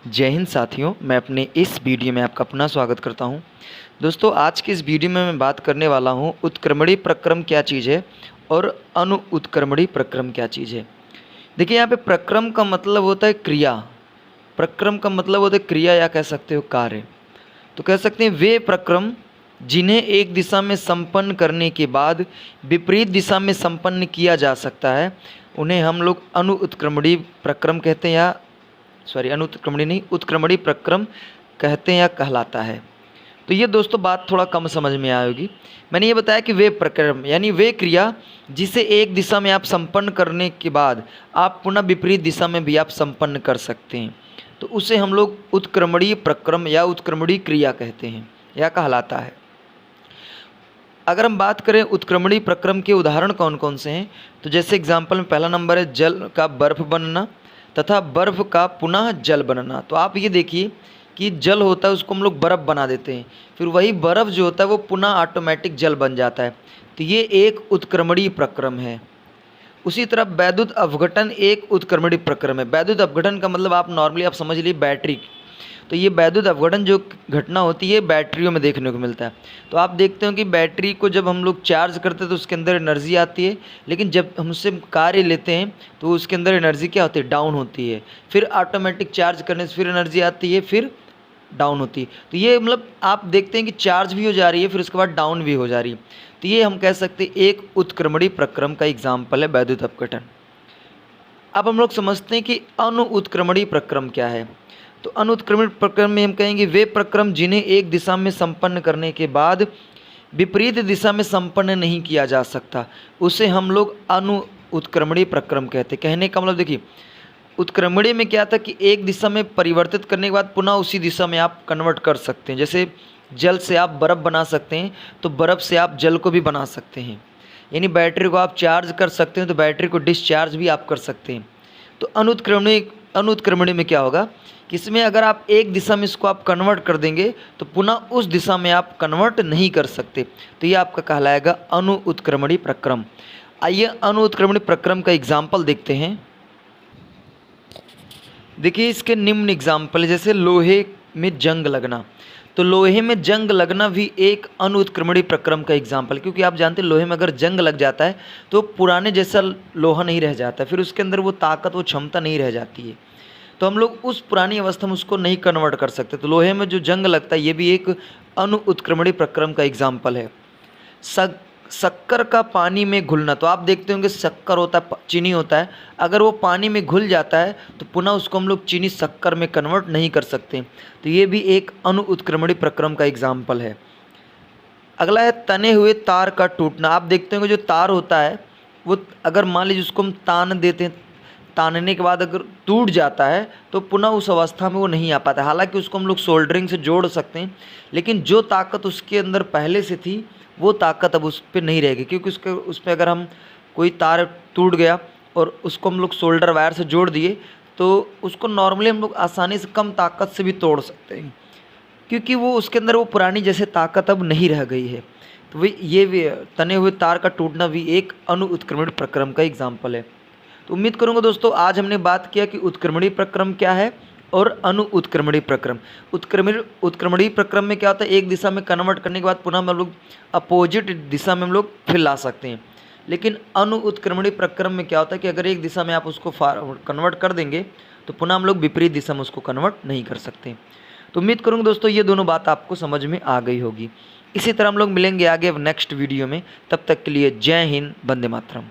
जय हिंद साथियों, मैं अपने इस वीडियो में आपका अपना स्वागत करता हूं। दोस्तों, आज की इस वीडियो में मैं बात करने वाला हूं उत्क्रमणीय प्रक्रम क्या चीज़ है और अनुत्क्रमणीय प्रक्रम क्या चीज़ है। देखिए, यहाँ पे प्रक्रम का मतलब होता है क्रिया। प्रक्रम का मतलब होता है क्रिया या कह सकते हो कार्य। तो कह सकते हैं वे प्रक्रम जिन्हें एक दिशा में संपन्न करने के बाद विपरीत दिशा में संपन्न किया जा सकता है, उन्हें हम लोग अनुत्क्रमणीय प्रक्रम कहते हैं, या अनुत्क्रमणीय नहीं, उत्क्रमणीय प्रक्रम कहते हैं या कहलाता है। तो ये दोस्तों बात थोड़ा कम समझ में आएगी। मैंने ये बताया कि वे प्रक्रम यानी वे क्रिया जिसे एक दिशा में आप संपन्न करने के बाद आप पुनः विपरीत दिशा में भी आप संपन्न कर सकते हैं, तो उसे हम लोग उत्क्रमणीय प्रक्रम या उत्क्रमणीय क्रिया कहते हैं या कहलाता है। अगर हम बात करें उत्क्रमणीय प्रक्रम के उदाहरण कौन कौन से हैं, तो जैसे एग्जाम्पल में पहला नंबर है जल का बर्फ बनना तथा बर्फ का पुनः जल बनना। तो आप ये देखिए कि जल होता है उसको हम लोग बर्फ़ बना देते हैं, फिर वही बर्फ़ जो होता है वो पुनः ऑटोमेटिक जल बन जाता है। तो ये एक उत्क्रमणीय प्रक्रम है। उसी तरह वैद्युत अपघटन एक उत्क्रमणीय प्रक्रम है। वैद्युत अपघटन का मतलब आप नॉर्मली आप समझ लीजिए बैटरी। तो ये वैद्युत अपघटन जो घटना होती है बैटरियों में देखने को मिलता है। तो आप देखते हो कि बैटरी को जब हम लोग चार्ज करते हैं तो उसके अंदर एनर्जी आती है, लेकिन जब हम उससे कार्य लेते हैं तो उसके अंदर एनर्जी क्या होती है, डाउन होती है। फिर ऑटोमेटिक चार्ज करने से फिर एनर्जी आती है, फिर डाउन होती है। तो ये मतलब आप देखते हैं कि चार्ज भी हो जा रही है, फिर उसके बाद डाउन भी हो जा रही है। तो ये हम कह सकते हैं एक उत्क्रमणीय प्रक्रम का एग्जाम्पल है वैद्युत अपघटन। अब हम लोग समझते हैं कि अनुत्क्रमणीय प्रक्रम क्या है। तो अनुत्क्रमणीय प्रक्रम में हम कहेंगे वे प्रक्रम जिन्हें एक दिशा में संपन्न करने के बाद विपरीत दिशा में संपन्न नहीं किया जा सकता, उसे हम लोग अनुत्क्रमणीय प्रक्रम कहते हैं। कहने का मतलब देखिए, उत्क्रमणीय में क्या था कि एक दिशा में परिवर्तित करने के बाद पुनः उसी दिशा में आप कन्वर्ट कर सकते हैं। जैसे जल से आप बर्फ़ बना सकते हैं, तो बर्फ़ से आप जल को भी बना सकते हैं। यानी बैटरी को आप चार्ज कर सकते हैं, तो बैटरी को डिस्चार्ज भी आप कर सकते हैं। तो अनुत्क्रमणीय में क्या होगा कि इसमें अगर आप एक दिशा में इसको आप कन्वर्ट कर देंगे तो पुनः उस दिशा में आप कन्वर्ट नहीं कर सकते। तो ये आपका कहलाएगा अनुत्क्रमणीय प्रक्रम। आइए अनुत्क्रमणीय प्रक्रम का एग्जाम्पल देखते हैं। देखिए, इसके निम्न एग्जाम्पल जैसे लोहे में जंग लगना। तो लोहे में जंग लगना भी एक अनुत्क्रमणीय प्रक्रम का एग्जाम्पल है, क्योंकि आप जानते हैं लोहे में अगर जंग लग जाता है तो पुराने जैसा लोहा नहीं रह जाता, फिर उसके अंदर वो ताकत वो क्षमता नहीं रह जाती है। तो हम लोग उस पुरानी अवस्था में उसको नहीं कन्वर्ट कर सकते। तो लोहे में जो जंग लगता है ये भी एक अनुत्क्रमणीय प्रक्रम का एग्जाम्पल है। शक्कर का पानी में घुलना। तो आप देखते होंगे शक्कर होता है, चीनी होता है, अगर वो पानी में घुल जाता है तो पुनः उसको हम लोग चीनी शक्कर में कन्वर्ट नहीं कर सकते। तो ये भी एक अनुत्क्रमणीय प्रक्रम का एग्जाम्पल है। अगला है तने हुए तार का टूटना। आप देखते होंगे जो तार होता है वो अगर मान लीजिए उसको हम तान देते हैं, तानने के बाद अगर टूट जाता है तो पुनः उस अवस्था में वो नहीं आ पाता। हालांकि उसको हम लोग सोल्डरिंग से जोड़ सकते हैं, लेकिन जो ताकत उसके अंदर पहले से थी वो ताकत अब उस पर नहीं रहेगी, क्योंकि उस पर अगर हम कोई तार टूट गया और उसको हम लोग सोल्डर वायर से जोड़ दिए तो उसको नॉर्मली हम लोग आसानी से कम ताकत से भी तोड़ सकते हैं, क्योंकि वो उसके अंदर वो पुरानी जैसे ताकत अब नहीं रह गई है। तो वही ये भी तने हुए तार का टूटना भी एक अनुत्क्रमणीय प्रक्रम का एग्जाम्पल है। तो उम्मीद करूंगा दोस्तों आज हमने बात किया कि उत्क्रमणीय प्रक्रम क्या है और अनुत्क्रमणीय प्रक्रम। उत्क्रमणीय प्रक्रम में क्या होता है, एक दिशा में कन्वर्ट करने के बाद पुनः हम लोग अपोजिट दिशा में हम लोग फिर ला सकते हैं। लेकिन अनुत्क्रमणीय प्रक्रम में क्या होता है कि अगर एक दिशा में आप उसको कन्वर्ट कर देंगे तो पुनः हम लोग विपरीत दिशा में उसको कन्वर्ट नहीं कर सकते। तो उम्मीद करूँगा दोस्तों ये दोनों बात आपको समझ में आ गई होगी। इसी तरह हम लोग मिलेंगे आगे नेक्स्ट वीडियो में। तब तक के लिए जय हिंद, वंदे मातरम।